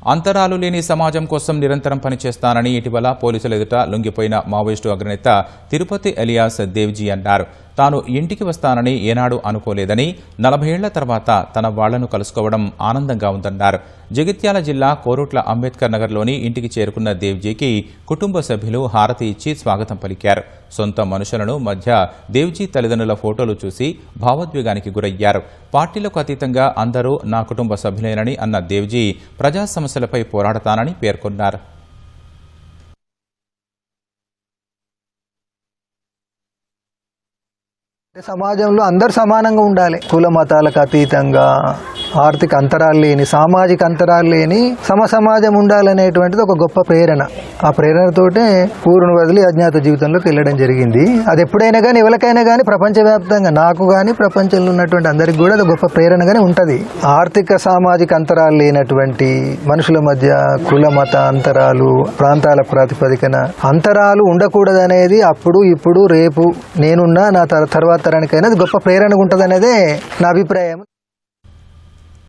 అంతరాలు లేని సమాజం కోసం నిరంతరం పనిచేస్తానని ఇటీవల పోలీసుల ఎదుట లొంగిపోయిన మావోయిస్టు అగ్రనేత తిరుపతి ఎలియాస్ దేవ్జీ అన్నారు. తాను ఇంటికి వస్తానని ఏనాడు అనుకోలేదని 40 ఏళ్ల తర్వాత తన వాళ్లను కలుసుకోవడం ఆనందంగా ఉందన్నారు. జగిత్యాల జిల్లా కోరుట్ల అంబేద్కర్ నగర్లోని ఇంటికి చేరుకున్న దేవ్జీకి కుటుంబ సభ్యులు హారతి ఇచ్చి స్వాగతం పలికారు. సొంత మనుషులను మధ్య దేవ్జీ తల్లిదండ్రుల ఫోటోలు చూసి భావోద్వేగానికి గురయ్యారు. పార్టీలకు అతీతంగా అందరూ నా కుటుంబ సభ్యులేనని అన్న దేవ్జీ ప్రజా సమస్యలపై పోరాడతానని పేర్కొన్నారు. సమాజంలో అందరు సమానంగా ఉండాలి. కుల మతాలకు అతీతంగా ఆర్థిక అంతరాలు లేని, సామాజిక అంతరాలు లేని సమాజం ఉండాలనేటువంటిది ఒక గొప్ప ప్రేరణ. ఆ ప్రేరణతోటే ఊరును వదిలి అజ్ఞాత జీవితంలోకి వెళ్ళడం జరిగింది. అది ఎప్పుడైనా కానీ ఎవరికైనా కానీ ప్రపంచవ్యాప్తంగా నాకు కానీ ప్రపంచంలో ఉన్నటువంటి అందరికి కూడా అది గొప్ప ప్రేరణగానే ఉంటుంది. ఆర్థిక సామాజిక అంతరాలు లేనటువంటి మనుషుల మధ్య కుల మత అంతరాలు, ప్రాంతాల ప్రాతిపదికన అంతరాలు ఉండకూడదనేది అప్పుడు ఇప్పుడు రేపు నేనున్నా నా తర్వాత తరానికైనా అది గొప్ప ప్రేరణగా ఉంటుంది అనేదే నా అభిప్రాయం.